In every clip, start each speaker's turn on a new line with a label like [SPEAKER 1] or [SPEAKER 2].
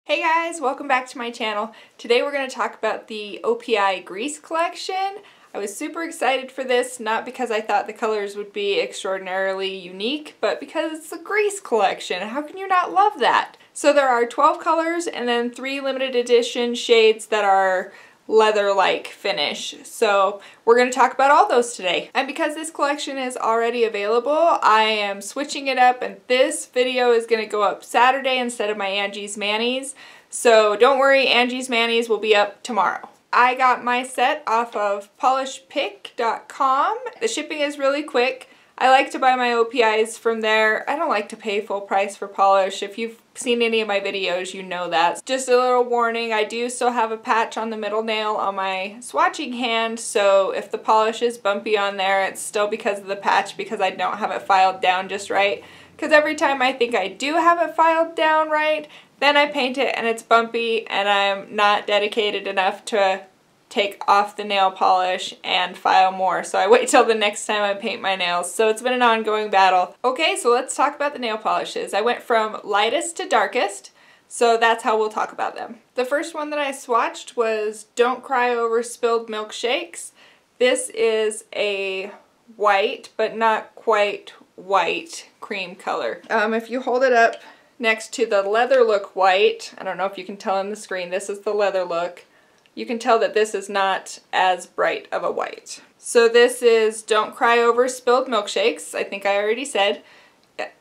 [SPEAKER 1] Hey guys, welcome back to my channel. Today we're going to talk about the OPI Grease collection. I was super excited for this, not because I thought the colors would be extraordinarily unique, but because it's the Grease collection. How can you not love that? So there are 12 colors and then 3 limited edition shades that are leather-like finish. So we're going to talk about all those today. And because this collection is already available, I am switching it up, and this video is going to go up Saturday instead of my Angie's Manis. So don't worry, Angie's Manis will be up tomorrow. I got my set off of polishpick.com. The shipping is really quick. I like to buy my OPIs from there. I don't like to pay full price for polish. If you've seen any of my videos, you know that. Just a little warning, I do still have a patch on the middle nail on my swatching hand, so if the polish is bumpy on there, it's still because of the patch, because I don't have it filed down just right. Because every time I think I do have it filed down right, then I paint it and it's bumpy and I'm not dedicated enough to take off the nail polish and file more. So I wait till the next time I paint my nails. So it's been an ongoing battle. Okay, so let's talk about the nail polishes. I went from lightest to darkest, so that's how we'll talk about them. The first one that I swatched was Don't Cry Over Spilled Milkshakes. This is a white, but not quite white cream color. If you hold it up next to the leather look white, I don't know if you can tell on the screen, this is the leather look. You can tell that this is not as bright of a white. So this is Don't Cry Over Spilled Milkshakes. I think I already said.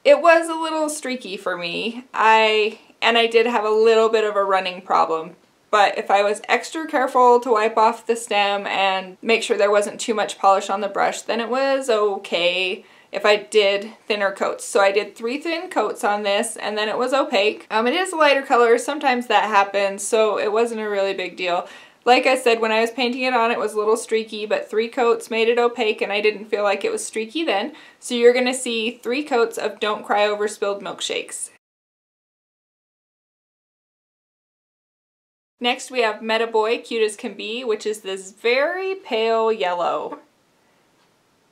[SPEAKER 1] It was a little streaky for me. I did have a little bit of a running problem. But if I was extra careful to wipe off the stem and make sure there wasn't too much polish on the brush, then it was okay if I did thinner coats. So I did 3 thin coats on this, and then it was opaque. It is a lighter color. Sometimes that happens, so it wasn't a really big deal. Like I said, when I was painting it on, it was a little streaky, but 3 coats made it opaque, and I didn't feel like it was streaky then. So you're going to see 3 coats of Don't Cry Over Spilled Milkshakes. Next we have Meta Boy Cute As Can Be, which is this very pale yellow.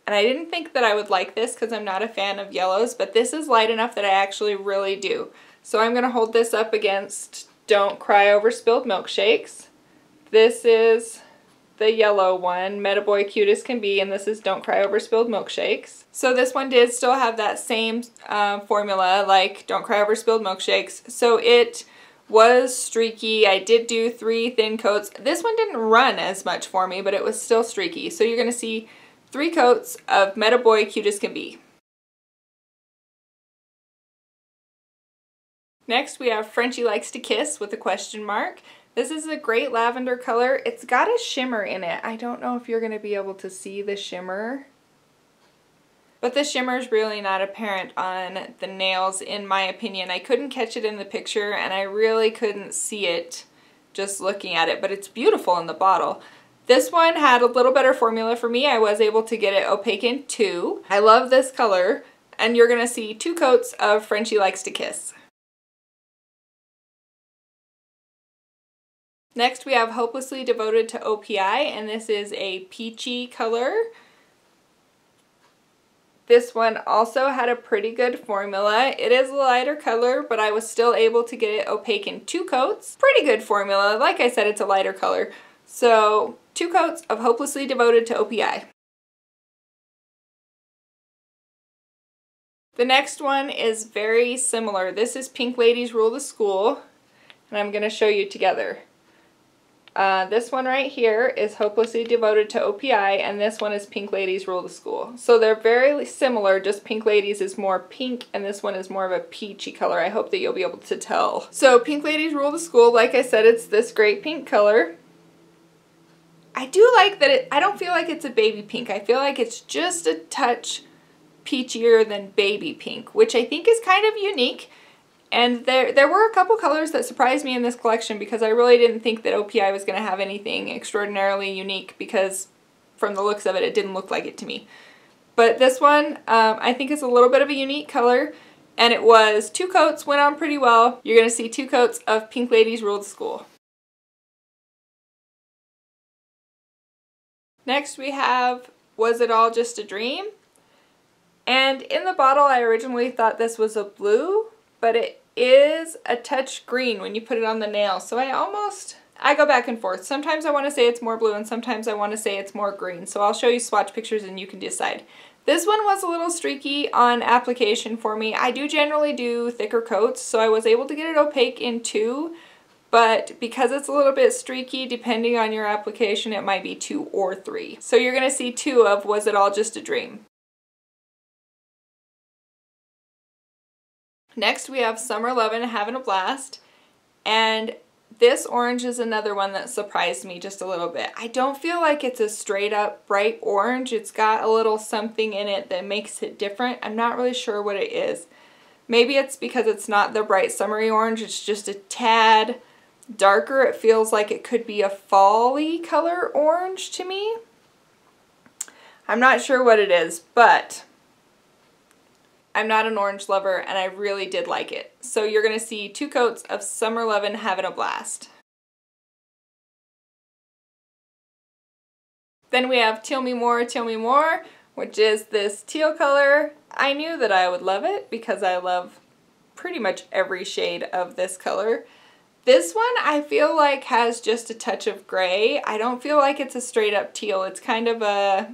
[SPEAKER 1] And I didn't think that I would like this because I'm not a fan of yellows, but this is light enough that I actually really do. So I'm going to hold this up against Don't Cry Over Spilled Milkshakes. This is the yellow one, Meta Boy Cute As Can Be, and this is Don't Cry Over Spilled Milkshakes. So this one did still have that same formula like Don't Cry Over Spilled Milkshakes. So it was streaky. I did do 3 thin coats. This one didn't run as much for me, but it was still streaky. So you're going to see 3 coats of Meta Boy Cute As Can Be. Next we have Frenchie Likes to Kiss with a question mark. This is a great lavender color. It's got a shimmer in it. I don't know if you're going to be able to see the shimmer, but the shimmer is really not apparent on the nails in my opinion. I couldn't catch it in the picture and I really couldn't see it just looking at it, but it's beautiful in the bottle. This one had a little better formula for me. I was able to get it opaque in 2. I love this color, and you're going to see 2 coats of Frenchie Likes to Kiss. Next we have Hopelessly Devoted to OPI, and this is a peachy color. This one also had a pretty good formula. It is a lighter color, but I was still able to get it opaque in 2 coats. Pretty good formula. Like I said, it's a lighter color. So 2 coats of Hopelessly Devoted to OPI. The next one is very similar. This is Pink Ladies Rule the School, and I'm going to show you together. This one right here is Hopelessly Devoted to OPI, and this one is Pink Ladies Rule the School. So they're very similar, just Pink Ladies is more pink and this one is more of a peachy color. I hope that you'll be able to tell. So Pink Ladies Rule the School, like I said, it's this great pink color. I do like that I don't feel like it's a baby pink. I feel like it's just a touch peachier than baby pink, which I think is kind of unique. And there were a couple colors that surprised me in this collection because I really didn't think that OPI was going to have anything extraordinarily unique, because from the looks of it, it didn't look like it to me. But this one, I think is a little bit of a unique color, and it was 2 coats, went on pretty well. You're going to see 2 coats of Pink Ladies Rule the School. Next we have Was It All Just a Dream? And in the bottle I originally thought this was a blue, but it is a touch green when you put it on the nail. So I go back and forth. Sometimes I want to say it's more blue and sometimes I want to say it's more green. So I'll show you swatch pictures and you can decide. This one was a little streaky on application for me. I do generally do thicker coats, so I was able to get it opaque in 2, but because it's a little bit streaky, depending on your application, it might be 2 or 3. So you're going to see 2 of Was It All Just a Dream? Next we have Summer Lovin' Having a Blast, and this orange is another one that surprised me just a little bit. I don't feel like it's a straight up bright orange. It's got a little something in it that makes it different. I'm not really sure what it is. Maybe it's because it's not the bright summery orange, it's just a tad darker. It feels like it could be a fall-y color orange to me. I'm not sure what it is, but I'm not an orange lover and I really did like it. So you're going to see 2 coats of Summer Lovin' Having a Blast. Then we have Tell Me More, which is this teal color. I knew that I would love it because I love pretty much every shade of this color. This one I feel like has just a touch of gray. I don't feel like it's a straight up teal. It's kind of a,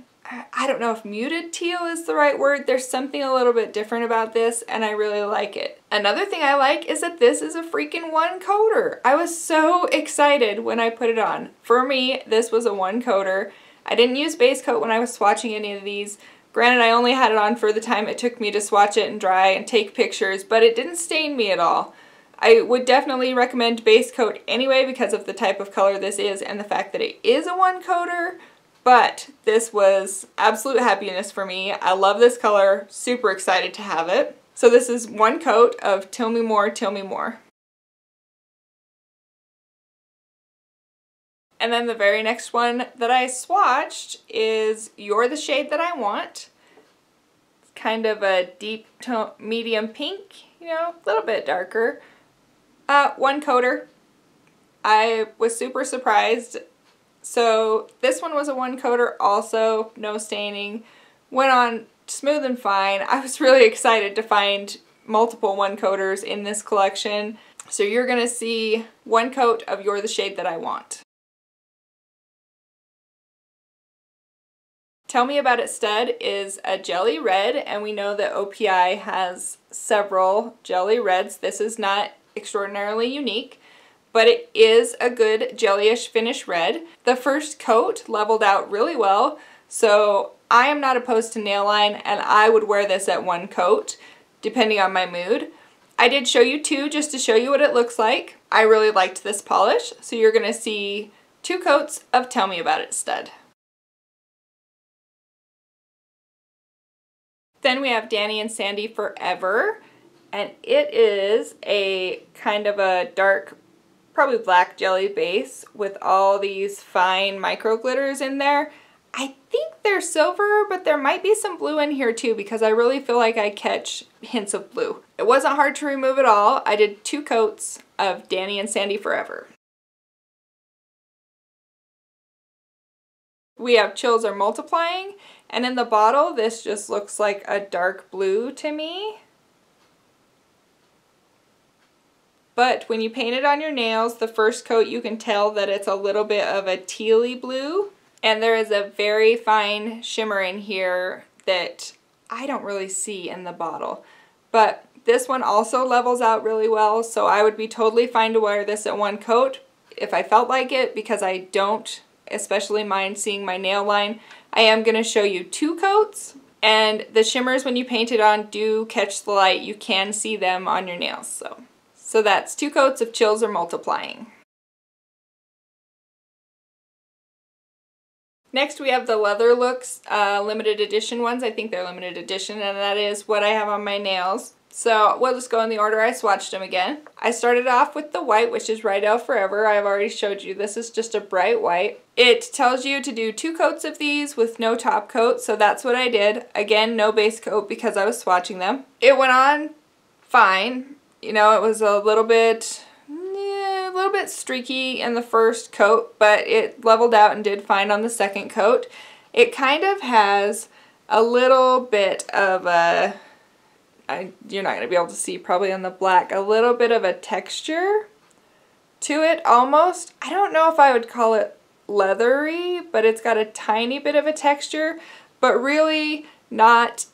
[SPEAKER 1] I don't know if muted teal is the right word. There's something a little bit different about this and I really like it. Another thing I like is that this is a freaking 1-coater. I was so excited when I put it on. For me, this was a 1-coater. I didn't use base coat when I was swatching any of these. Granted, I only had it on for the time it took me to swatch it and dry and take pictures, but it didn't stain me at all. I would definitely recommend base coat anyway because of the type of color this is and the fact that it is a 1-coater. But this was absolute happiness for me. I love this color, super excited to have it. So this is 1 coat of Tell Me More, Tell Me More. And then the very next one that I swatched is You're the Shade That I Want. It's kind of a deep tone, medium pink, you know, a little bit darker. 1-coater. I was super surprised. So this one was a 1-coater also, no staining, went on smooth and fine. I was really excited to find multiple 1-coaters in this collection. So you're going to see 1 coat of You're the Shade That I Want. Tell Me About It Stud is a jelly red, and we know that OPI has several jelly reds. This is not extraordinarily unique, but it is a good jellyish finish red. The first coat leveled out really well, so I am not opposed to nail line and I would wear this at 1 coat depending on my mood. I did show you 2 just to show you what it looks like. I really liked this polish, so you're going to see 2 coats of Tell Me About It Stud. Then we have Danny and Sandy Forever, and it is a kind of a dark, probably black jelly base with all these fine micro glitters in there. I think they're silver, but there might be some blue in here too because I really feel like I catch hints of blue. It wasn't hard to remove at all. I did 2 coats of Danny and Sandy Forever. We have Chills Are Multiplying, and in the bottle this just looks like a dark blue to me. But when you paint it on your nails, the first coat you can tell that it's a little bit of a tealy blue. And there is a very fine shimmer in here that I don't really see in the bottle. But this one also levels out really well, so I would be totally fine to wear this at 1 coat if I felt like it, because I don't especially mind seeing my nail line. I am going to show you 2 coats, and the shimmers when you paint it on do catch the light. You can see them on your nails. So that's 2 coats of Chills Are Multiplying. Next we have the Leather Looks limited edition ones. I think they're limited edition, and that is what I have on my nails. So we'll just go in the order I swatched them again. I started off with the white, which is Rydell Forever. I've already showed you. This is just a bright white. It tells you to do 2 coats of these with no top coat, so that's what I did. Again, no base coat because I was swatching them. It went on fine. You know, it was a little bit streaky in the first coat, but it leveled out and did fine on the second coat. It kind of has a little bit of a you're not going to be able to see probably on the black, a little bit of a texture to it almost. I don't know if I would call it leathery, but it's got a tiny bit of a texture, but really not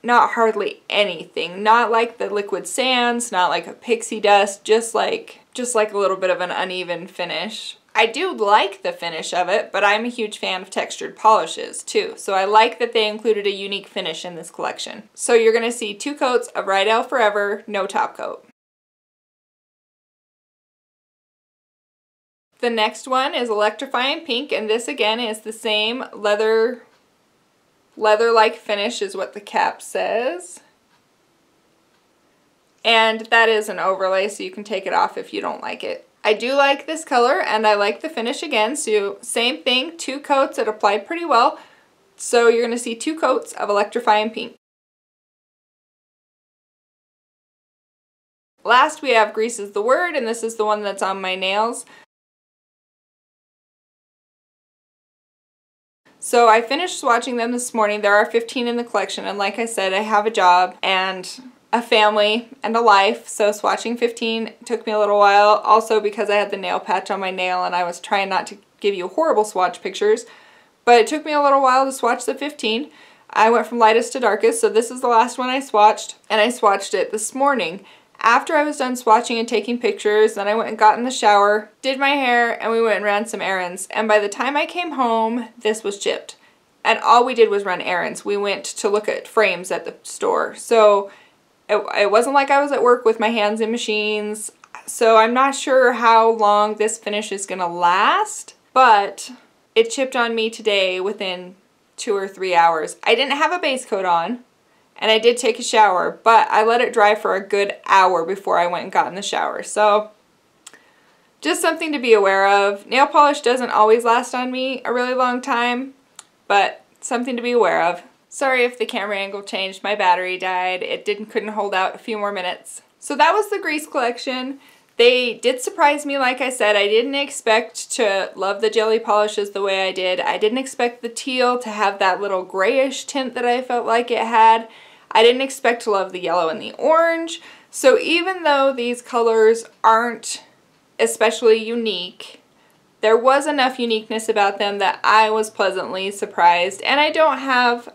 [SPEAKER 1] hardly anything. Not like the liquid sands, not like a pixie dust, just like a little bit of an uneven finish. I do like the finish of it, but I'm a huge fan of textured polishes too. So I like that they included a unique finish in this collection. So you're gonna see 2 coats of Rydell Forever, no top coat. The next one is Electrifying Pink, and this again is the same leather-like finish is what the cap says. And that is an overlay, so you can take it off if you don't like it. I do like this color, and I like the finish again, so same thing, 2 coats, it applied pretty well. So you're going to see 2 coats of Electrifying Pink. Last we have Grease is the Word, and this is the one that's on my nails. So I finished swatching them this morning. There are 15 in the collection, and like I said, I have a job and a family and a life, so swatching 15 took me a little while, also because I had the nail patch on my nail and I was trying not to give you horrible swatch pictures, but it took me a little while to swatch the 15. I went from lightest to darkest, so this is the last one I swatched, and I swatched it this morning. After I was done swatching and taking pictures, then I went and got in the shower, did my hair, and we went and ran some errands, and by the time I came home, this was chipped. And all we did was run errands. We went to look at frames at the store, so it wasn't like I was at work with my hands in machines, so I'm not sure how long this finish is going to last, but it chipped on me today within 2 or 3 hours. I didn't have a base coat on, and I did take a shower, but I let it dry for a good hour before I went and got in the shower, so just something to be aware of. Nail polish doesn't always last on me a really long time, but something to be aware of. Sorry if the camera angle changed, my battery died. It couldn't hold out a few more minutes. So that was the Grease collection. They did surprise me, like I said. I didn't expect to love the jelly polishes the way I did. I didn't expect the teal to have that little grayish tint that I felt like it had. I didn't expect to love the yellow and the orange. So even though these colors aren't especially unique, there was enough uniqueness about them that I was pleasantly surprised. And I don't have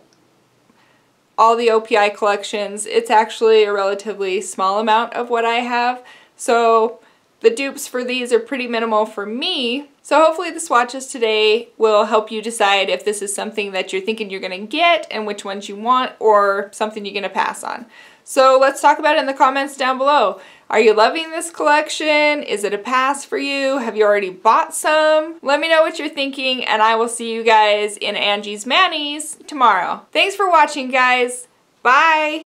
[SPEAKER 1] all the OPI collections. It's actually a relatively small amount of what I have. So the dupes for these are pretty minimal for me. So hopefully the swatches today will help you decide if this is something that you're thinking you're going to get and which ones you want, or something you're going to pass on. So let's talk about it in the comments down below. Are you loving this collection? Is it a pass for you? Have you already bought some? Let me know what you're thinking, and I will see you guys in Angie's Manis tomorrow. Thanks for watching, guys. Bye!